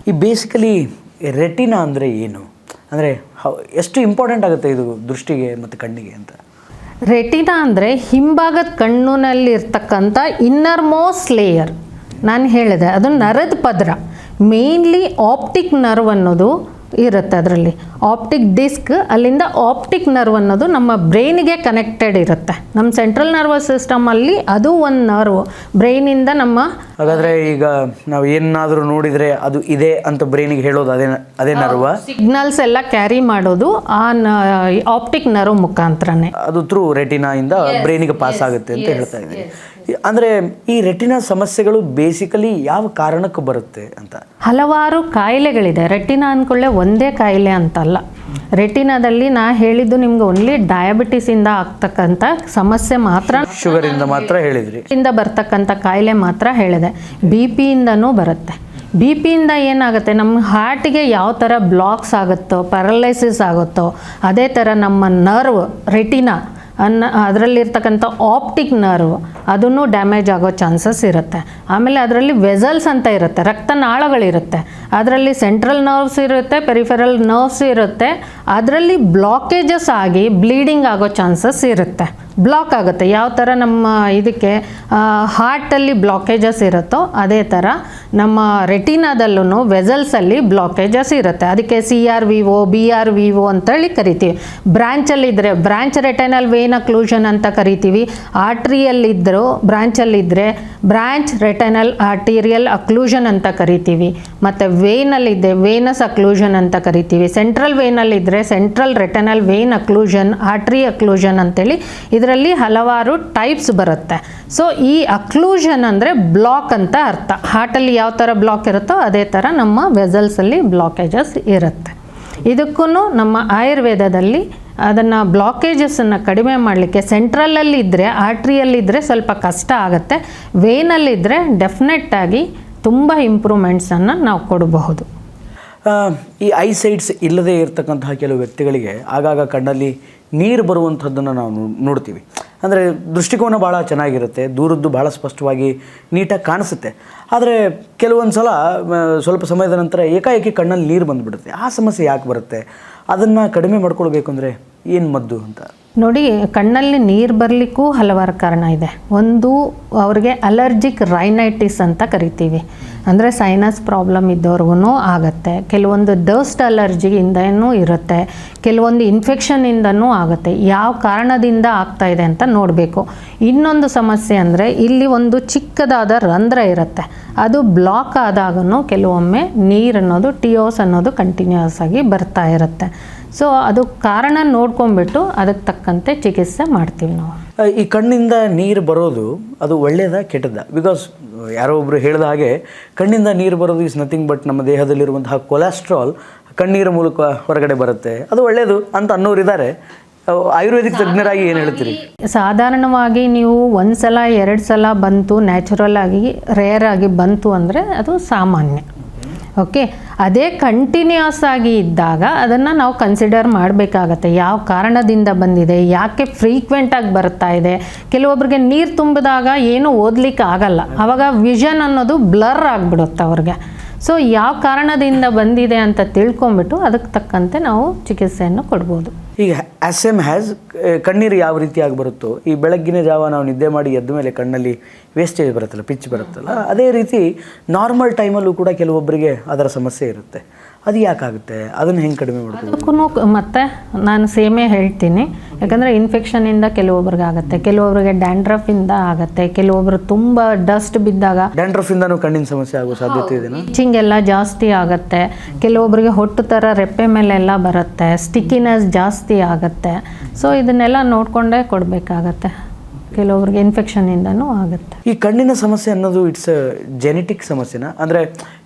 ಈ basically retina ಅಂದರೆ ಏನು, ಅಂದರೆ ಎಷ್ಟು ಇಂಪಾರ್ಟೆಂಟ್ ಆಗುತ್ತೆ ಇದು ದೃಷ್ಟಿಗೆ ಮತ್ತು ಕಣ್ಣಿಗೆ ಅಂತ? ರೆಟಿನಾ ಅಂದರೆ ಹಿಂಭಾಗದ ಕಣ್ಣಿನಲ್ಲಿರ್ತಕ್ಕಂಥ ಇನ್ನರ್ ಮೋಸ್ಟ್ ಲೇಯರ್. ನಾನು ಹೇಳಿದೆ ಅದು ನರದ ಪದರ. ಮೇನ್ಲಿ ಆಪ್ಟಿಕ್ ನರ್ವ್ ಅನ್ನೋದು ಇರುತ್ತೆ ಅದರಲ್ಲಿ. ಆಪ್ಟಿಕ್ ಡಿಸ್ಕ್, ಅಲ್ಲಿಂದ ಆಪ್ಟಿಕ್ ನರ್ವ್ ಅನ್ನೋದು ನಮ್ಮ ಬ್ರೈನಿಗೆ ಕನೆಕ್ಟೆಡ್ ಇರುತ್ತೆ. ನಮ್ಮ ಸೆಂಟ್ರಲ್ ನರ್ವಸ್ ಸಿಸ್ಟಮಲ್ಲಿ ಅದು ಒಂದು ನರ್ವ್ ಬ್ರೈನಿಂದ ನಮ್ಮ. ಹಾಗಾದರೆ ಈಗ ನಾವು ಏನಾದರೂ ನೋಡಿದರೆ ಅದು ಇದೆ ಅಂತ ಬ್ರೈನಿಗೆ ಹೇಳೋದು ಅದೇ ನರ್ವ? ಸಿಗ್ನಲ್ಸ್ ಎಲ್ಲ ಕ್ಯಾರಿ ಮಾಡೋದು ಆ ಆಪ್ಟಿಕ್ ನರ್ವ್ ಮುಖಾಂತರನೇ. ಅದು ಥ್ರೂ ರೆಟಿನಾ ಇಂದ ಬ್ರೈನಿಗೆ ಪಾಸ್ ಆಗುತ್ತೆ ಅಂತ ಹೇಳ್ತಾ ಇದ್ದೀನಿ. ಅಂದರೆ ಈ ರೆಟಿನಾ ಸಮಸ್ಯೆಗಳು ಬೇಸಿಕಲಿ ಯಾವ ಕಾರಣಕ್ಕೆ ಬರುತ್ತೆ ಅಂತ? ಹಲವಾರು ಕಾಯಿಲೆಗಳಿದೆ. ರೆಟಿನಾ ಅಂದ್ಕೊಳ್ಳೆ ಒಂದೇ ಕಾಯಿಲೆ ಅಂತಲ್ಲ. ರೆಟಿನಾದಲ್ಲಿ ನಾ ಹೇಳಿದ್ದು ನಿಮ್ಗೆ ಓನ್ಲಿ ಡಯಾಬಿಟಿಸಿಂದ ಆಗ್ತಕ್ಕಂಥ ಸಮಸ್ಯೆ ಮಾತ್ರ, ಶುಗರಿಂದ ಮಾತ್ರ ಹೇಳಿದ್ರಿ, ಇಂದ ಬರ್ತಕ್ಕಂಥ ಕಾಯಿಲೆ ಮಾತ್ರ ಹೇಳಿದೆ. ಬಿ ಪಿಯಿಂದನೂ ಬರುತ್ತೆ. ಬಿ ಪಿಯಿಂದ ಏನಾಗುತ್ತೆ, ನಮ್ಮ ಹಾರ್ಟಿಗೆ ಯಾವ ಥರ ಬ್ಲಾಕ್ಸ್ ಆಗುತ್ತೋ, ಪ್ಯಾರಲೈಸಿಸ್ ಆಗುತ್ತೋ, ಅದೇ ಥರ ನಮ್ಮ ನರ್ವ್ ರೆಟಿನಾ ಅದರಲ್ಲಿರ್ತಕ್ಕಂಥ ಆಪ್ಟಿಕ್ ನರ್ವ್ ಅದನ್ನು ಡ್ಯಾಮೇಜ್ ಆಗೋ ಚಾನ್ಸಸ್ ಇರುತ್ತೆ. ಆಮೇಲೆ ಅದರಲ್ಲಿ ವೆಸಲ್ಸ್ ಅಂತ ಇರುತ್ತೆ, ರಕ್ತನಾಳಗಳಿರುತ್ತೆ. ಅದರಲ್ಲಿ ಸೆಂಟ್ರಲ್ ನರ್ವ್ಸ್ ಇರುತ್ತೆ, ಪೆರಿಫೆರಲ್ ನರ್ವ್ಸ್ ಇರುತ್ತೆ. ಅದರಲ್ಲಿ ಬ್ಲಾಕೇಜಸ್ ಆಗಿ ಬ್ಲೀಡಿಂಗ್ ಆಗೋ ಚಾನ್ಸಸ್ ಇರುತ್ತೆ. ಬ್ಲಾಕ್ ಆಗುತ್ತೆ. ಯಾವ ಥರ ನಮ್ಮ ಇದಕ್ಕೆ ಹಾರ್ಟಲ್ಲಿ ಬ್ಲಾಕೇಜಸ್ ಇರುತ್ತೋ ಅದೇ ಥರ ನಮ್ಮ ರೆಟಿನಾದಲ್ಲೂ ವೆಸಲ್ಸಲ್ಲಿ ಬ್ಲಾಕೇಜಸ್ ಇರುತ್ತೆ. ಅದಕ್ಕೆ CRVO BRVO ಅಂತೇಳಿ ಕರಿತೀವಿ. ಬ್ರ್ಯಾಂಚಲ್ಲಿದ್ದರೆ ಬ್ರ್ಯಾಂಚ್ ರೆಟೈನಲ್ ವೇನ್ ಅಕ್ಲೂಷನ್ ಅಂತ ಕರಿತೀವಿ. ಆರ್ಟ್ರಿಯಲ್ಲಿದ್ದರೂ ಬ್ರ್ಯಾಂಚಲ್ಲಿದ್ದರೆ ಬ್ರ್ಯಾಂಚ್ ರೆಟೈನಲ್ ಆರ್ಟೀರಿಯಲ್ ಅಕ್ಲೂಷನ್ ಅಂತ ಕರಿತೀವಿ. ಮತ್ತು ವೇನಲ್ಲಿದ್ದೆ ವೇನಸ್ ಅಕ್ಲೂಷನ್ ಅಂತ ಕರಿತೀವಿ. Central ವೇನಲ್ಲಿದ್ದರೆ central ರೆಟೈನಲ್ vane occlusion, artery occlusion ಅಂತೇಳಿ ಇದರಲ್ಲಿ ಹಲವಾರು ಟೈಪ್ಸ್ ಬರುತ್ತೆ. ಸೊ ಈ ಅಕ್ಲೂಷನ್ ಅಂದರೆ ಬ್ಲಾಕ್ ಅಂತ ಅರ್ಥ. ಹಾರ್ಟಲ್ಲಿ ಯಾವ ಥರ ಬ್ಲಾಕ್ ಇರುತ್ತೋ ಅದೇ ಥರ ನಮ್ಮ ವೆಸಲ್ಸಲ್ಲಿ ಬ್ಲಾಕೇಜಸ್ ಇರುತ್ತೆ. ಇದಕ್ಕೂ ನಮ್ಮ ಆಯುರ್ವೇದದಲ್ಲಿ ಅದನ್ನು ಬ್ಲಾಕೇಜಸನ್ನು ಕಡಿಮೆ ಮಾಡಲಿಕ್ಕೆ ಸೆಂಟ್ರಲಲ್ಲಿ ಇದ್ದರೆ, ಆರ್ಟ್ರಿಯಲ್ಲಿದ್ದರೆ ಸ್ವಲ್ಪ ಕಷ್ಟ ಆಗುತ್ತೆ. ವೇನಲ್ಲಿದ್ದರೆ ಡೆಫಿನೆಟ್ಟಾಗಿ ತುಂಬ ಇಂಪ್ರೂವ್ಮೆಂಟ್ಸನ್ನು ನಾವು ಕೊಡಬಹುದು. ಈ ಐಸೈಟ್ಸ್ ಇಲ್ಲದೇ ಇರತಕ್ಕಂತಹ ಕೆಲವು ವ್ಯಕ್ತಿಗಳಿಗೆ ಆಗಾಗ ಕಣ್ಣಲ್ಲಿ ನೀರು ಬರುವಂಥದ್ದನ್ನು ನಾವು ನೋಡ್ತೀವಿ. ಅಂದರೆ ದೃಷ್ಟಿಕೋನ ಭಾಳ ಚೆನ್ನಾಗಿರುತ್ತೆ, ದೂರದ್ದು ಭಾಳ ಸ್ಪಷ್ಟವಾಗಿ ನೀಟಾಗಿ ಕಾಣಿಸುತ್ತೆ. ಆದರೆ ಕೆಲವೊಂದು ಸಲ ಸ್ವಲ್ಪ ಸಮಯದ ನಂತರ ಏಕಾಏಕಿ ಕಣ್ಣಲ್ಲಿ ನೀರು ಬಂದುಬಿಡುತ್ತೆ. ಆ ಸಮಸ್ಯೆ ಯಾಕೆ ಬರುತ್ತೆ? ಅದನ್ನು ಕಡಿಮೆ ಮಾಡ್ಕೊಳ್ಬೇಕು ಅಂದರೆ ಏನು ಮದ್ದು ಅಂತ? ನೋಡಿ, ಕಣ್ಣಲ್ಲಿ ನೀರು ಬರಲಿಕ್ಕೂ ಹಲವಾರು ಕಾರಣ ಇದೆ. ಒಂದು, ಅವ್ರಿಗೆ ಅಲರ್ಜಿಕ್ ರೈನೈಟಿಸ್ ಅಂತ ಕರಿತೀವಿ. ಅಂದರೆ ಸೈನಸ್ ಪ್ರಾಬ್ಲಮ್ ಇದ್ದವ್ರಿಗೂ ಆಗುತ್ತೆ. ಕೆಲವೊಂದು ಡಸ್ಟ್ ಅಲರ್ಜಿಯಿಂದನೂ ಇರುತ್ತೆ, ಕೆಲವೊಂದು ಇನ್ಫೆಕ್ಷನ್ನಿಂದನೂ ಆಗುತ್ತೆ. ಯಾವ ಕಾರಣದಿಂದ ಆಗ್ತಾ ಇದೆ ಅಂತ ನೋಡಬೇಕು. ಇನ್ನೊಂದು ಸಮಸ್ಯೆ ಅಂದರೆ ಇಲ್ಲಿ ಒಂದು ಚಿಕ್ಕದಾದ ರಂಧ್ರ ಇರುತ್ತೆ, ಅದು ಬ್ಲಾಕ್ ಆದಾಗೂ ಕೆಲವೊಮ್ಮೆ ನೀರು ಅನ್ನೋದು ಟಿಯೋಸ್ ಅನ್ನೋದು ಕಂಟಿನ್ಯೂಸ್ ಆಗಿ ಬರ್ತಾ ಇರುತ್ತೆ. ಸೊ ಅದು ಕಾರಣ ನೋಡ್ಕೊಂಡ್ಬಿಟ್ಟು ಅದಕ್ಕೆ ತಕ್ಕಂತೆ ಚಿಕಿತ್ಸೆ ಮಾಡ್ತೀವಿ ನಾವು. ಈ ಕಣ್ಣಿಂದ ನೀರು ಬರೋದು ಅದು ಒಳ್ಳೆಯದಾ ಕೆಟ್ಟದ್ದಾ? ಬಿಕಾಸ್ ಯಾರೋ ಒಬ್ಬರು ಹೇಳಿದ ಹಾಗೆ ಕಣ್ಣಿಂದ ನೀರು ಬರೋದು ಈಸ್ ನಥಿಂಗ್ ಬಟ್ ನಮ್ಮ ದೇಹದಲ್ಲಿರುವಂತಹ ಕೊಲೆಸ್ಟ್ರಾಲ್ ಕಣ್ಣೀರ ಮೂಲಕ ಹೊರಗಡೆ ಬರುತ್ತೆ, ಅದು ಒಳ್ಳೆಯದು ಅಂತ ಅನ್ನೋರಿದ್ದಾರೆ. ಆಯುರ್ವೇದಿಕ್ ತಜ್ಞರಾಗಿ ಏನು ಹೇಳ್ತೀರಿ? ಸಾಧಾರಣವಾಗಿ ನೀವು ಒಂದು ಸಲ 2 ಸಲ ಬಂತು, ನ್ಯಾಚುರಲ್ ಆಗಿ ರೇರ್ ಆಗಿ ಬಂತು ಅಂದರೆ ಅದು ಸಾಮಾನ್ಯ. ಓಕೆ, ಅದೇ ಕಂಟಿನ್ಯೂಸ್ ಆಗಿ ಇದ್ದಾಗ ಅದನ್ನು ನಾವು ಕನ್ಸಿಡರ್ ಮಾಡಬೇಕಾಗತ್ತೆ. ಯಾವ ಕಾರಣದಿಂದ ಬಂದಿದೆ, ಯಾಕೆ ಫ್ರೀಕ್ವೆಂಟಾಗಿ ಬರ್ತಾ ಇದೆ. ಕೆಲವೊಬ್ರಿಗೆ ನೀರು ತುಂಬಿದಾಗ ಏನೂ ಓದಲಿಕ್ಕೆ ಆಗಲ್ಲ, ಆವಾಗ ವಿಷನ್ ಅನ್ನೋದು ಬ್ಲರ್ ಆಗಿಬಿಡುತ್ತೆ ಅವ್ರಿಗೆ. ಸೊ ಯಾವ ಕಾರಣದಿಂದ ಬಂದಿದೆ ಅಂತ ತಿಳ್ಕೊಂಬಿಟ್ಟು ಅದಕ್ಕೆ ತಕ್ಕಂತೆ ನಾವು ಚಿಕಿತ್ಸೆಯನ್ನು ಕೊಡ್ಬೋದು. ಈಗ SM ಹ್ಯಾಸ್ ಕಣ್ಣೀರು ಯಾವ ರೀತಿಯಾಗಿ ಬರುತ್ತೋ, ಈ ಬೆಳಗ್ಗಿನ ಜಾವ ನಾವು ನಿದ್ದೆ ಮಾಡಿ ಎದ್ದ ಮೇಲೆ ಕಣ್ಣಲ್ಲಿ ವೇಸ್ಟೇಜ್ ಬರುತ್ತಲ್ಲ, ಪಿಚ್ ಬರುತ್ತಲ್ಲ, ಅದೇ ರೀತಿ ನಾರ್ಮಲ್ ಟೈಮಲ್ಲೂ ಕೂಡ ಕೆಲವೊಬ್ಬರಿಗೆ ಅದರ ಸಮಸ್ಯೆ ಇರುತ್ತೆ. ಅದು ಯಾಕಾಗುತ್ತೆ? ಅದನ್ನು ಹೆಂಗೆ ಕಡಿಮೆ ಮಾಡ್ಬೋದು? ಅದಕ್ಕೂ ಮತ್ತೆ ನಾನು ಸೇಮೇ ಹೇಳ್ತೀನಿ. ಯಾಕಂದರೆ ಇನ್ಫೆಕ್ಷನಿಂದ ಕೆಲವೊಬ್ರಿಗೆ ಆಗುತ್ತೆ, ಕೆಲವೊಬ್ಬರಿಗೆ ಡ್ಯಾಂಡ್ರಫಿಂದ ಆಗುತ್ತೆ, ಕೆಲವೊಬ್ಬರು ತುಂಬ ಡಸ್ಟ್ ಬಿದ್ದಾಗ ಡ್ಯಾಂಡ್ರಫಿಂದನೂ ಕಣ್ಣಿನ ಸಮಸ್ಯೆ ಆಗೋ ಸಾಧ್ಯತೆ ಇದೆ. ಇಚಿಂಗ್ ಎಲ್ಲ ಜಾಸ್ತಿ ಆಗುತ್ತೆ. ಕೆಲವೊಬ್ಬರಿಗೆ ಹೊಟ್ಟು ಥರ ರೆಪ್ಪೆ ಮೇಲೆಲ್ಲ ಬರುತ್ತೆ, ಸ್ಟಿಕ್ಕಿನೆಸ್ ಜಾಸ್ತಿ ಆಗುತ್ತೆ. ಸೊ ಇದನ್ನೆಲ್ಲ ನೋಡಿಕೊಂಡೇ ಕೊಡಬೇಕಾಗತ್ತೆ. ಕೆಲವೊಬ್ರಿಗೆ ಇನ್ಫೆಕ್ಷನಿಂದನೂ ಆಗುತ್ತೆ. ಈ ಕಣ್ಣಿನ ಸಮಸ್ಯೆ ಅನ್ನೋದು ಇಟ್ಸ್ ಜೆನೆಟಿಕ್ ಸಮಸ್ಯೆನಾ? ಅಂದರೆ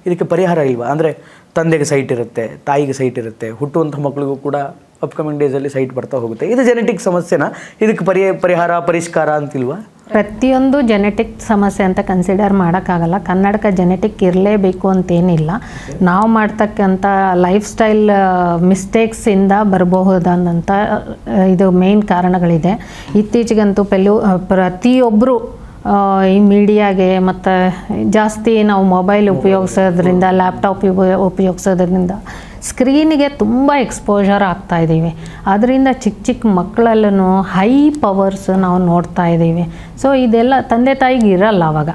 ಇದಕ್ಕೆ ಪರಿಹಾರ ಇಲ್ವಾ? ಅಂದರೆ ತಂದೆಗೆ ಸೈಟ್ ಇರುತ್ತೆ, ತಾಯಿಗೆ ಸೈಟ್ ಇರುತ್ತೆ, ಹುಟ್ಟುವಂಥ ಮಕ್ಕಳಿಗೂ ಕೂಡ ಅಪ್ಕಮಿಂಗ್ ಡೇಸಲ್ಲಿ ಸೈಟ್ ಬರ್ತಾ ಹೋಗುತ್ತೆ. ಇದು ಜೆನೆಟಿಕ್ ಸಮಸ್ಯೆನಾ? ಇದಕ್ಕೆ ಪರಿಹಾರ ಪರಿಷ್ಕಾರ ಅಂತಿಲ್ವಾ? ಪ್ರತಿಯೊಂದು ಜೆನೆಟಿಕ್ ಸಮಸ್ಯೆ ಅಂತ ಕನ್ಸಿಡರ್ ಮಾಡೋಕ್ಕಾಗಲ್ಲ. ಕನ್ನಡಕ ಜೆನೆಟಿಕ್ ಇರಲೇಬೇಕು ಅಂತೇನಿಲ್ಲ. ನಾವು ಮಾಡ್ತಕ್ಕಂಥ ಲೈಫ್ ಸ್ಟೈಲ್ ಮಿಸ್ಟೇಕ್ಸಿಂದ ಬರಬಹುದಾದಂಥ ಇದು ಮೇನ್ ಕಾರಣಗಳಿದೆ. ಇತ್ತೀಚೆಗಂತೂ ಪ್ರತಿಯೊಬ್ಬರು ಈ ಮೀಡಿಯಾಗೆ ಮತ್ತು ಜಾಸ್ತಿ ನಾವು ಮೊಬೈಲ್ ಉಪಯೋಗಿಸೋದ್ರಿಂದ ಲ್ಯಾಪ್ಟಾಪ್ ಉಪಯೋಗಿಸೋದ್ರಿಂದ ಸ್ಕ್ರೀನಿಗೆ ತುಂಬ ಎಕ್ಸ್ಪೋಜರ್ ಆಗ್ತಾಯಿದ್ದೀವಿ. ಅದರಿಂದ ಚಿಕ್ಕ ಚಿಕ್ಕ ಮಕ್ಕಳಲ್ಲೂ ಹೈ ಪವರ್ಸ್ ನಾವು ನೋಡ್ತಾ ಇದ್ದೀವಿ. ಸೊ ಇದೆಲ್ಲ ತಂದೆ ತಾಯಿಗೆ ಇರಲ್ಲ ಆವಾಗ.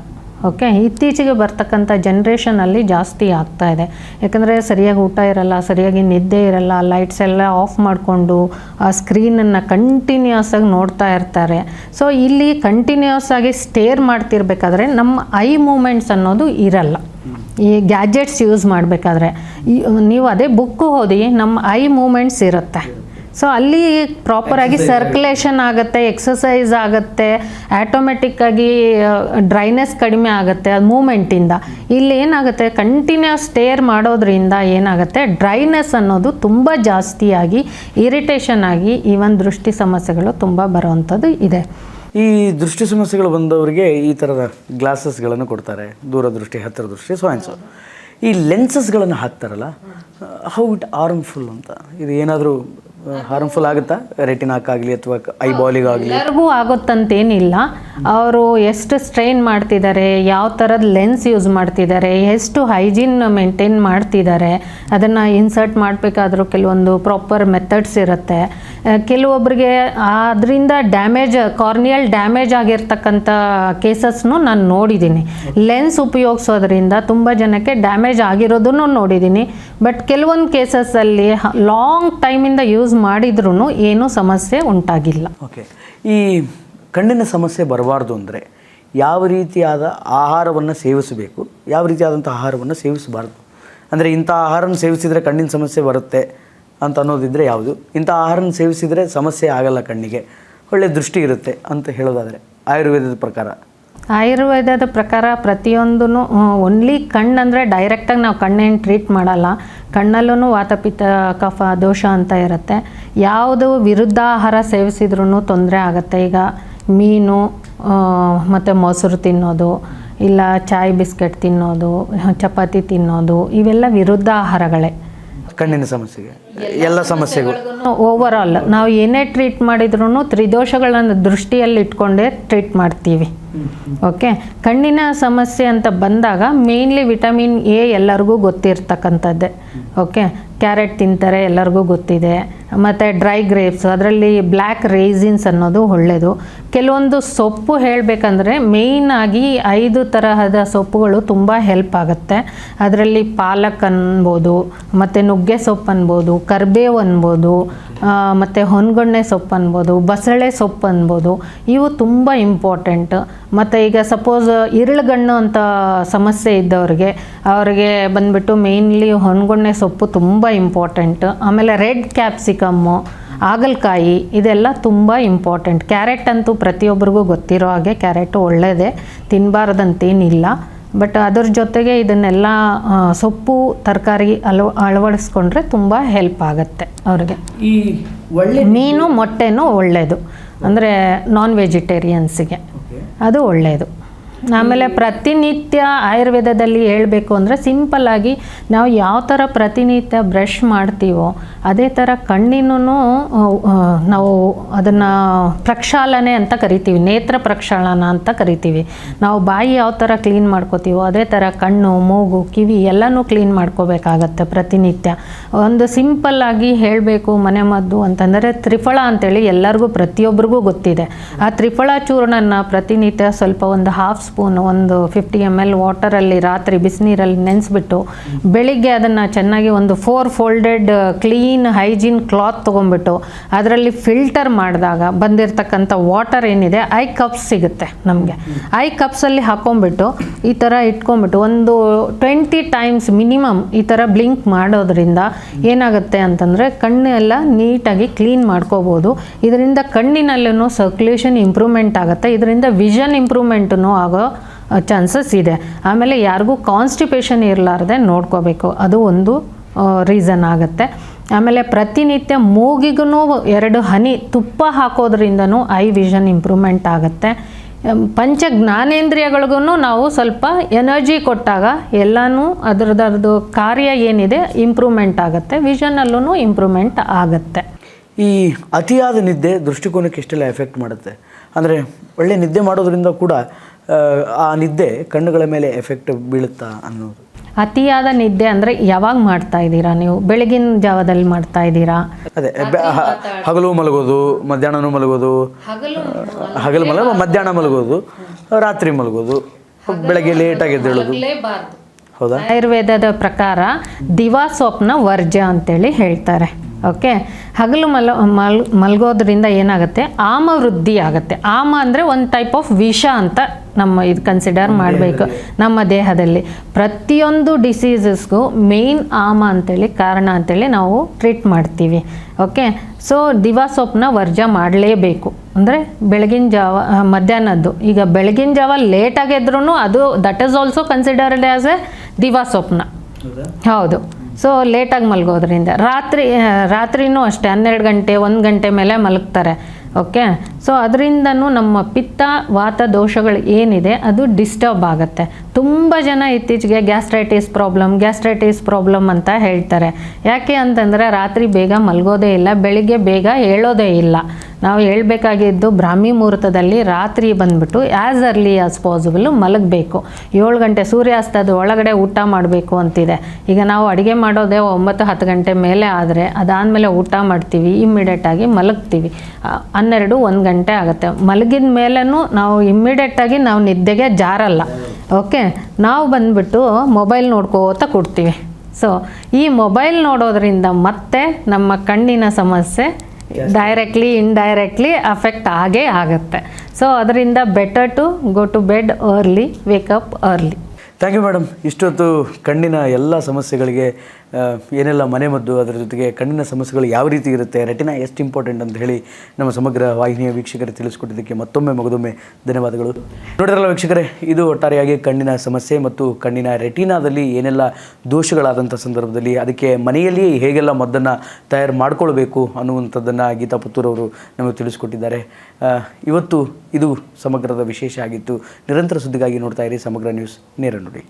ಓಕೆ, ಇತ್ತೀಚೆಗೆ ಬರ್ತಕ್ಕಂಥ ಜನ್ರೇಷನಲ್ಲಿ ಜಾಸ್ತಿ ಆಗ್ತಾ ಇದೆ. ಯಾಕಂದರೆ ಸರಿಯಾಗಿ ಊಟ ಇರಲ್ಲ, ಸರಿಯಾಗಿ ನಿದ್ದೆ ಇರಲ್ಲ, ಲೈಟ್ಸ್ ಎಲ್ಲ ಆಫ್ ಮಾಡಿಕೊಂಡು ಆ ಸ್ಕ್ರೀನನ್ನು ಕಂಟಿನ್ಯೂಸ್ ಆಗಿ ನೋಡ್ತಾ ಇರ್ತಾರೆ. ಸೊ ಇಲ್ಲಿ ಕಂಟಿನ್ಯೂಸ್ ಆಗಿ ಸ್ಟೇರ್ ಮಾಡ್ತಿರ್ಬೇಕಾದ್ರೆ ನಮ್ಮ ಐ ಮೂಮೆಂಟ್ಸ್ ಅನ್ನೋದು ಇರಲ್ಲ. ಈ ಗ್ಯಾಜೆಟ್ಸ್ ಯೂಸ್ ಮಾಡಬೇಕಾದ್ರೆ ನೀವು ಅದೇ ಬುಕ್ಕು ಓದಿ ನಮ್ಮ ಐ ಮೂಮೆಂಟ್ಸ್ ಇರುತ್ತೆ. ಸೊ ಅಲ್ಲಿ ಪ್ರಾಪರಾಗಿ ಸರ್ಕ್ಯುಲೇಷನ್ ಆಗುತ್ತೆ, ಎಕ್ಸಸೈಸ್ ಆಗುತ್ತೆ, ಆಟೋಮೆಟಿಕ್ಕಾಗಿ ಡ್ರೈನೆಸ್ ಕಡಿಮೆ ಆಗುತ್ತೆ ಅದು ಮೂಮೆಂಟಿಂದ. ಇಲ್ಲಿ ಏನಾಗುತ್ತೆ, ಕಂಟಿನ್ಯೂಸ್ ಸ್ಟೇರ್ ಮಾಡೋದ್ರಿಂದ ಏನಾಗುತ್ತೆ, ಡ್ರೈನೆಸ್ ಅನ್ನೋದು ತುಂಬ ಜಾಸ್ತಿಯಾಗಿ ಇರಿಟೇಷನ್ ಆಗಿ ಈವನ್ ದೃಷ್ಟಿ ಸಮಸ್ಯೆಗಳು ತುಂಬ ಬರುವಂಥದ್ದು ಇದೆ. ಈ ದೃಷ್ಟಿ ಸಮಸ್ಯೆಗಳು ಬಂದವರಿಗೆ ಈ ಥರದ ಗ್ಲಾಸಸ್ಗಳನ್ನು ಕೊಡ್ತಾರೆ, ದೂರದೃಷ್ಟಿ, ಹತ್ತಿರ ದೃಷ್ಟಿ, ಸೊ ಆ್ಯಂಡ್ ಸೊ. ಈ ಲೆನ್ಸಸ್ಗಳನ್ನು ಹಾಕ್ತಾರಲ್ಲ, ಹೌ ಇಟ್ ಹಾರ್ಮ್ಫುಲ್ ಅಂತ, ಇದು ಏನಾದರೂ ಹಾರ್ಮ್ಫುಲ್ ಆಗುತ್ತಾ ರೆಟಿನಾಕ್ಕಾಗಲಿ ಅಥವಾ ಐಬಾಲಿಗಾಗಲಿ? ಎಲ್ಲರಿಗೂ ಆಗುತ್ತಂತೇನಿಲ್ಲ. ಅವರು ಎಷ್ಟು ಸ್ಟ್ರೈನ್ ಮಾಡ್ತಿದ್ದಾರೆ, ಯಾವ ಥರದ ಲೆನ್ಸ್ ಯೂಸ್ ಮಾಡ್ತಿದ್ದಾರೆ, ಎಷ್ಟು ಹೈಜೀನ್ ಮೇಂಟೈನ್ ಮಾಡ್ತಿದ್ದಾರೆ, ಅದನ್ನು ಇನ್ಸರ್ಟ್ ಮಾಡಬೇಕಾದ್ರೂ ಕೆಲವೊಂದು ಪ್ರಾಪರ್ ಮೆಥಡ್ಸ್ ಇರುತ್ತೆ. ಕೆಲವೊಬ್ಬರಿಗೆ ಅದರಿಂದ ಡ್ಯಾಮೇಜ್, ಕಾರ್ನಿಯಲ್ ಡ್ಯಾಮೇಜ್ ಆಗಿರ್ತಕ್ಕಂಥ ಕೇಸಸ್ನು ನಾನು ನೋಡಿದ್ದೀನಿ. ಲೆನ್ಸ್ ಉಪಯೋಗಿಸೋದ್ರಿಂದ ತುಂಬ ಜನಕ್ಕೆ ಡ್ಯಾಮೇಜ್ ಆಗಿರೋದನ್ನು ನೋಡಿದ್ದೀನಿ. ಬಟ್ ಕೆಲವೊಂದು ಕೇಸಸ್ಸಲ್ಲಿ ಲಾಂಗ್ ಟೈಮಿಂದ ಯೂಸ್ ಮಾಡಿದ್ರೂ ಏನೂ ಸಮಸ್ಯೆ ಉಂಟಾಗಿಲ್ಲ. ಓಕೆ, ಈ ಕಣ್ಣಿನ ಸಮಸ್ಯೆ ಬರಬಾರ್ದು ಅಂದರೆ ಯಾವ ರೀತಿಯಾದ ಆಹಾರವನ್ನು ಸೇವಿಸಬೇಕು, ಯಾವ ರೀತಿಯಾದಂಥ ಆಹಾರವನ್ನು ಸೇವಿಸಬಾರ್ದು? ಅಂದರೆ ಇಂಥ ಆಹಾರನ ಸೇವಿಸಿದರೆ ಕಣ್ಣಿನ ಸಮಸ್ಯೆ ಬರುತ್ತೆ ಅಂತ ಅನ್ನೋದಿದ್ದರೆ ಯಾವುದು, ಇಂಥ ಆಹಾರನ ಸೇವಿಸಿದರೆ ಸಮಸ್ಯೆ ಆಗಲ್ಲ, ಕಣ್ಣಿಗೆ ಒಳ್ಳೆಯ ದೃಷ್ಟಿ ಇರುತ್ತೆ ಅಂತ ಹೇಳೋದಾದರೆ ಆಯುರ್ವೇದದ ಪ್ರಕಾರ ಪ್ರತಿಯೊಂದೂ ಓನ್ಲಿ ಕಣ್ಣು ಅಂದರೆ ಡೈರೆಕ್ಟಾಗಿ ನಾವು ಕಣ್ಣೇನು ಟ್ರೀಟ್ ಮಾಡಲ್ಲ. ಕಣ್ಣಲ್ಲೂ ವಾತಪಿತ್ತ ಕಫ ದೋಷ ಅಂತ ಇರುತ್ತೆ. ಯಾವುದು ವಿರುದ್ಧ ಆಹಾರ ಸೇವಿಸಿದ್ರೂ ತೊಂದರೆ ಆಗುತ್ತೆ. ಈಗ ಮೀನು ಮತ್ತು ಮೊಸರು ತಿನ್ನೋದು, ಇಲ್ಲ ಚಾಯ್ ಬಿಸ್ಕೆಟ್ ತಿನ್ನೋದು, ಚಪಾತಿ ತಿನ್ನೋದು, ಇವೆಲ್ಲ ವಿರುದ್ಧ ಆಹಾರಗಳೇ ಕಣ್ಣಿನ ಸಮಸ್ಯೆಗೆ, ಎಲ್ಲ ಸಮಸ್ಯೆಗಳು. ಓವರಾಲ್ ನಾವು ಏನೇ ಟ್ರೀಟ್ ಮಾಡಿದ್ರೂ ತ್ರಿದೋಷಗಳನ್ನು ದೃಷ್ಟಿಯಲ್ಲಿ ಇಟ್ಕೊಂಡೇ ಟ್ರೀಟ್ ಮಾಡ್ತೀವಿ. ಓಕೆ, ಕಣ್ಣಿನ ಸಮಸ್ಯೆ ಅಂತ ಬಂದಾಗ ಮೇನ್ಲಿ ವಿಟಮಿನ್ ಎ ಎಲ್ಲರಿಗೂ ಗೊತ್ತಿರ್ತಕ್ಕಂಥದ್ದೇ. ಓಕೆ, ಕ್ಯಾರೆಟ್ ತಿಂತಾರೆ, ಎಲ್ಲರಿಗೂ ಗೊತ್ತಿದೆ. ಮತ್ತು ಡ್ರೈ ಗ್ರೇಪ್ಸ್, ಅದರಲ್ಲಿ ಬ್ಲ್ಯಾಕ್ ರೇಸಿನ್ಸ್ ಅನ್ನೋದು ಒಳ್ಳೆಯದು. ಕೆಲವೊಂದು ಸೊಪ್ಪು ಹೇಳಬೇಕಂದ್ರೆ ಮೇಯ್ನಾಗಿ 5 ತರಹದ ಸೊಪ್ಪುಗಳು ತುಂಬ ಹೆಲ್ಪ್ ಆಗುತ್ತೆ. ಅದರಲ್ಲಿ ಪಾಲಕ್ ಅನ್ಬೋದು, ಮತ್ತು ನುಗ್ಗೆ ಸೊಪ್ಪು ಅನ್ಬೋದು, ಕರಿಬೇವು ಅನ್ಬೋದು, ಮತ್ತು ಹೊನ್ಗೊಣ್ಣೆ ಸೊಪ್ಪು ಅನ್ಬೋದು, ಬಸಳೆ ಸೊಪ್ಪು ಅನ್ಬೋದು. ಇವು ತುಂಬ ಇಂಪಾರ್ಟೆಂಟ್. ಮತ್ತು ಈಗ ಸಪೋಸ್ ಇರಳುಗಣ್ಣು ಅಂತ ಸಮಸ್ಯೆ ಇದ್ದವ್ರಿಗೆ ಅವ್ರಿಗೆ ಬಂದುಬಿಟ್ಟು ಮೇಯ್ನ್ಲಿ ಹೊನ್ಗೊಣ್ಣೆ ಸೊಪ್ಪು ತುಂಬ ಇಂಪಾರ್ಟೆಂಟ್. ಆಮೇಲೆ ರೆಡ್ ಕ್ಯಾಪ್ಸಿಕಮ್ಮು, ಹಾಗಲಕಾಯಿ, ಇದೆಲ್ಲ ತುಂಬ ಇಂಪಾರ್ಟೆಂಟ್. ಕ್ಯಾರೆಟ್ ಅಂತೂ ಪ್ರತಿಯೊಬ್ಬರಿಗೂ ಗೊತ್ತಿರೋ ಹಾಗೆ ಕ್ಯಾರೆಟು ಒಳ್ಳೆಯದೇ, ತಿನ್ನಬಾರ್ದಂತೇನಿಲ್ಲ. ಬಟ್ ಅದ್ರ ಜೊತೆಗೆ ಇದನ್ನೆಲ್ಲ ಸೊಪ್ಪು ತರಕಾರಿ ಅಳವಡಿಸ್ಕೊಂಡ್ರೆ ತುಂಬ ಹೆಲ್ಪ್ ಆಗುತ್ತೆ ಅವ್ರಿಗೆ. ಈ ಒಳ್ಳೆ ಮೀನು ಮೊಟ್ಟೆನೂ ಒಳ್ಳೆಯದು, ಅಂದರೆ ನಾನ್ ವೆಜಿಟೇರಿಯನ್ಸಿಗೆ ಅದು ಒಳ್ಳೆಯದು. ಆಮೇಲೆ ಪ್ರತಿನಿತ್ಯ ಆಯುರ್ವೇದದಲ್ಲಿ ಹೇಳಬೇಕು ಅಂದರೆ ಸಿಂಪಲ್ಲಾಗಿ ನಾವು ಯಾವ ಥರ ಪ್ರತಿನಿತ್ಯ ಬ್ರಷ್ ಮಾಡ್ತೀವೋ ಅದೇ ಥರ ಕಣ್ಣಿನೂ ನಾವು ಅದನ್ನು ಪ್ರಕ್ಷಾಲನೆ ಅಂತ ಕರಿತೀವಿ, ನೇತ್ರ ಪ್ರಕ್ಷಾಳನ ಅಂತ ಕರಿತೀವಿ. ನಾವು ಬಾಯಿ ಯಾವ ಥರ ಕ್ಲೀನ್ ಮಾಡ್ಕೋತೀವೋ ಅದೇ ಥರ ಕಣ್ಣು, ಮೂಗು, ಕಿವಿ ಎಲ್ಲನೂ ಕ್ಲೀನ್ ಮಾಡ್ಕೋಬೇಕಾಗತ್ತೆ ಪ್ರತಿನಿತ್ಯ. ಒಂದು ಸಿಂಪಲ್ಲಾಗಿ ಹೇಳಬೇಕು ಮನೆಮದ್ದು ಅಂತಂದರೆ ತ್ರಿಫಳ ಅಂತೇಳಿ ಎಲ್ಲರಿಗೂ ಪ್ರತಿಯೊಬ್ಬರಿಗೂ ಗೊತ್ತಿದೆ. ಆ ತ್ರಿಫಳ ಚೂರ್ಣನ ಪ್ರತಿನಿತ್ಯ ಸ್ವಲ್ಪ ಒಂದು ಹಾಫ್ ಸ್ಪೂನ್, ಒಂದು 50 ml ವಾಟರಲ್ಲಿ ರಾತ್ರಿ ಬಿಸಿನೀರಲ್ಲಿ ನೆನೆಸ್ಬಿಟ್ಟು ಬೆಳಿಗ್ಗೆ ಅದನ್ನು ಚೆನ್ನಾಗಿ ಒಂದು 4 ಫೋಲ್ಡೆಡ್ ಕ್ಲೀನ್ ಹೈಜೀನ್ ಕ್ಲಾತ್ ತೊಗೊಂಡ್ಬಿಟ್ಟು ಅದರಲ್ಲಿ ಫಿಲ್ಟರ್ ಮಾಡಿದಾಗ ಬಂದಿರತಕ್ಕಂಥ ವಾಟರ್ ಏನಿದೆ ಐ ಕಪ್ಸ್ ಸಿಗುತ್ತೆ ನಮಗೆ. ಐ ಕಪ್ಸಲ್ಲಿ ಹಾಕೊಂಡ್ಬಿಟ್ಟು ಈ ಥರ ಇಟ್ಕೊಂಡ್ಬಿಟ್ಟು ಒಂದು 20 ಟೈಮ್ಸ್ ಮಿನಿಮಮ್ ಈ ಥರ ಬ್ಲಿಂಕ್ ಮಾಡೋದ್ರಿಂದ ಏನಾಗುತ್ತೆ ಅಂತಂದರೆ ಕಣ್ಣು ಎಲ್ಲ ನೀಟಾಗಿ ಕ್ಲೀನ್ ಮಾಡ್ಕೋಬೋದು. ಇದರಿಂದ ಕಣ್ಣಿನಲ್ಲೂ ಸರ್ಕ್ಯುಲೇಷನ್ ಇಂಪ್ರೂವ್ಮೆಂಟ್ ಆಗುತ್ತೆ, ಇದರಿಂದ ವಿಷನ್ ಇಂಪ್ರೂವ್ಮೆಂಟೂ ಆಗೋ ಚಾನ್ಸಸ್ ಇದೆ. ಆಮೇಲೆ ಯಾರಿಗೂ ಕಾನ್ಸ್ಟಿಪೇಷನ್ ಇರಲಾರ್ದೆ ನೋಡ್ಕೋಬೇಕು, ಅದು ಒಂದು ರೀಸನ್ ಆಗುತ್ತೆ. ಆಮೇಲೆ ಪ್ರತಿನಿತ್ಯ ಮೂಗಿಗೂ 2 ಹನಿ ತುಪ್ಪ ಹಾಕೋದ್ರಿಂದನೂ ಐ ವಿಷನ್ ಇಂಪ್ರೂವ್ಮೆಂಟ್ ಆಗುತ್ತೆ. ಪಂಚ ಜ್ಞಾನೇಂದ್ರಿಯಗಳಿಗೂ ನಾವು ಸ್ವಲ್ಪ ಎನರ್ಜಿ ಕೊಟ್ಟಾಗ ಎಲ್ಲನೂ ಅದರದ್ದು ಕಾರ್ಯ ಏನಿದೆ ಇಂಪ್ರೂವ್ಮೆಂಟ್ ಆಗುತ್ತೆ, ವಿಷನಲ್ಲೂ ಇಂಪ್ರೂವ್ಮೆಂಟ್ ಆಗುತ್ತೆ. ಈ ಅತಿಯಾದ ನಿದ್ದೆ ದೃಷ್ಟಿಕೋನಕ್ಕೆ ಎಷ್ಟೆಲ್ಲ ಎಫೆಕ್ಟ್ ಮಾಡುತ್ತೆ? ಅಂದರೆ ಒಳ್ಳೆ ನಿದ್ದೆ ಮಾಡೋದ್ರಿಂದ ಕೂಡ ಆ ನಿದ್ದೆ ಕಣ್ಣುಗಳ ಮೇಲೆ ಎಫೆಕ್ಟ್ ಬೀಳುತ್ತಾ ಅನ್ನೋದು. ಅತಿಯಾದ ನಿದ್ದೆ ಅಂದರೆ ಯಾವಾಗ ಮಾಡ್ತಾ ಇದ್ದೀರಾ ನೀವು? ಬೆಳಗಿನ ಜಾವದಲ್ಲಿ ಮಾಡ್ತಾ ಇದ್ದೀರಾ? ಅದೇ ಹಗಲು ಮಲಗೋದು, ಮಧ್ಯಾಹ್ನನೂ ಮಲಗೋದು, ಹಗಲು ಮಧ್ಯಾಹ್ನ ಮಲಗೋದು, ರಾತ್ರಿ ಮಲಗೋದು, ಬೆಳಗ್ಗೆ ಲೇಟಾಗಿ ಎದ್ದೇಳೋದು. ಹೌದಾ? ಆಯುರ್ವೇದದ ಪ್ರಕಾರ ದಿವಾ ಸ್ವಪ್ನ ವರ್ಜ್ಯ ಅಂತೇಳಿ ಹೇಳ್ತಾರೆ. ಓಕೆ, ಹಗಲು ಮಲಗೋದ್ರಿಂದ ಏನಾಗುತ್ತೆ, ಆಮ ವೃದ್ಧಿ ಆಗುತ್ತೆ. ಆಮ ಅಂದರೆ ಒಂದು ಟೈಪ್ ಆಫ್ ವಿಷ ಅಂತ ನಮ್ಮ ಇದು ಕನ್ಸಿಡರ್ ಮಾಡಬೇಕು. ನಮ್ಮ ದೇಹದಲ್ಲಿ ಪ್ರತಿಯೊಂದು ಡಿಸೀಸಸ್ಗೂ ಮೇಯ್ನ್ ಆಮ ಅಂತೇಳಿ ಕಾರಣ ಅಂತೇಳಿ ನಾವು ಟ್ರೀಟ್ ಮಾಡ್ತೀವಿ. ಓಕೆ, ಸೊ ದಿವಾ ಸ್ವಪ್ನ ವರ್ಜ ಮಾಡಲೇಬೇಕು. ಅಂದರೆ ಬೆಳಗಿನ ಜಾವ, ಮಧ್ಯಾಹ್ನದ್ದು. ಈಗ ಬೆಳಗಿನ ಜಾವ ಲೇಟಾಗಿ ಎದ್ರೂ ಅದು that is also considered as a ದಿವಾ ಸ್ವಪ್ನ. ಹೌದು. ಸೊ ಲೇಟಾಗಿ ಮಲಗೋದ್ರಿಂದ ರಾತ್ರಿನೂ ಅಷ್ಟೇ 12 ಗಂಟೆ 1 ಗಂಟೆ ಮೇಲೆ ಮಲಗ್ತಾರೆ. ಓಕೆ, ಸೊ ಅದರಿಂದನೂ ನಮ್ಮ ಪಿತ್ತ ವಾತ ದೋಷಗಳು ಏನಿದೆ ಅದು ಡಿಸ್ಟರ್ಬ್ ಆಗುತ್ತೆ. ತುಂಬ ಜನ ಇತ್ತೀಚೆಗೆ ಗ್ಯಾಸ್ಟ್ರೈಟಿಸ್ ಪ್ರಾಬ್ಲಮ್ ಅಂತ ಹೇಳ್ತಾರೆ. ಯಾಕೆ ಅಂತಂದರೆ ರಾತ್ರಿ ಬೇಗ ಮಲಗೋದೇ ಇಲ್ಲ, ಬೆಳಿಗ್ಗೆ ಬೇಗ ಏಳೋದೇ ಇಲ್ಲ. ನಾವು ಹೇಳ್ಬೇಕಾಗಿದ್ದು ಬ್ರಾಹ್ಮಿ ಮುಹೂರ್ತದಲ್ಲಿ ರಾತ್ರಿ ಬಂದುಬಿಟ್ಟು ಆ್ಯಸ್ ಅರ್ಲಿ ಆಸ್ ಪಾಸಿಬಲ್ ಮಲಗಬೇಕು. 7 ಗಂಟೆ ಸೂರ್ಯಾಸ್ತದ ಒಳಗಡೆ ಊಟ ಮಾಡಬೇಕು ಅಂತಿದೆ. ಈಗ ನಾವು ಅಡುಗೆ ಮಾಡೋದೇ 9-10 ಗಂಟೆ ಮೇಲೆ ಆದರೆ ಅದಾದಮೇಲೆ ಊಟ ಮಾಡ್ತೀವಿ, ಇಮ್ಮಿಡಿಯೇಟಾಗಿ ಮಲಗ್ತೀವಿ. 12-1 ಗಂಟೆ ಆಗುತ್ತೆ. ಮಲಗಿದ ಮೇಲೂ ನಾವು ಇಮ್ಮಿಡಿಯೇಟಾಗಿ ನಾವು ನಿದ್ದೆಗೆ ಜಾರಲ್ಲ. ಓಕೆ, ನಾವು ಬಂದುಬಿಟ್ಟು ಮೊಬೈಲ್ ನೋಡ್ಕೋತಾ ಕೊಡ್ತೀವಿ. ಸೊ ಈ ಮೊಬೈಲ್ ನೋಡೋದ್ರಿಂದ ಮತ್ತೆ ನಮ್ಮ ಕಣ್ಣಿನ ಸಮಸ್ಯೆ ಡೈರೆಕ್ಟ್ಲಿ ಇಂಡೈರೆಕ್ಟ್ಲಿ ಅಫೆಕ್ಟ್ ಆಗೇ ಆಗುತ್ತೆ. ಸೊ ಅದರಿಂದ better to go to bed early, wake up early. Thank you madam. ಇಷ್ಟೊತ್ತು ಕಣ್ಣಿನ ಎಲ್ಲ ಸಮಸ್ಯೆಗಳಿಗೆ ಏನೆಲ್ಲ ಮನೆಮದ್ದು, ಅದರ ಜೊತೆಗೆ ಕಣ್ಣಿನ ಸಮಸ್ಯೆಗಳು ಯಾವ ರೀತಿ ಇರುತ್ತೆ, ರೆಟಿನಾ ಎಷ್ಟು ಇಂಪಾರ್ಟೆಂಟ್ ಅಂತ ಹೇಳಿ ನಮ್ಮ ಸಮಗ್ರ ವಾಹಿನಿಯ ವೀಕ್ಷಕರಿಗೆ ತಿಳಿಸ್ಕೊಟ್ಟಿದ್ದಕ್ಕೆ ಮಗದೊಮ್ಮೆ ಧನ್ಯವಾದಗಳು. ನೋಡಿದ್ರಲ್ಲ ವೀಕ್ಷಕರೇ, ಇದು ಒಟ್ಟಾರೆಯಾಗಿ ಕಣ್ಣಿನ ಸಮಸ್ಯೆ ಮತ್ತು ಕಣ್ಣಿನ ರೆಟಿನಾದಲ್ಲಿ ಏನೆಲ್ಲ ದೋಷಗಳಾದಂಥ ಸಂದರ್ಭದಲ್ಲಿ ಅದಕ್ಕೆ ಮನೆಯಲ್ಲಿಯೇ ಹೇಗೆಲ್ಲ ಮದ್ದನ್ನು ತಯಾರು ಮಾಡಿಕೊಳ್ಬೇಕು ಅನ್ನುವಂಥದ್ದನ್ನು ಗೀತಾ ಪುತ್ತೂರ್ ಅವರು ನಮಗೆ ತಿಳಿಸ್ಕೊಟ್ಟಿದ್ದಾರೆ. ಇವತ್ತು ಇದು ಸಮಗ್ರದ ವಿಶೇಷ ಆಗಿತ್ತು. ನಿರಂತರ ಸುದ್ದಿಗಾಗಿ ನೋಡ್ತಾ ಇರಿ ಸಮಗ್ರ ನ್ಯೂಸ್, ನೇರ ನುಡಿ.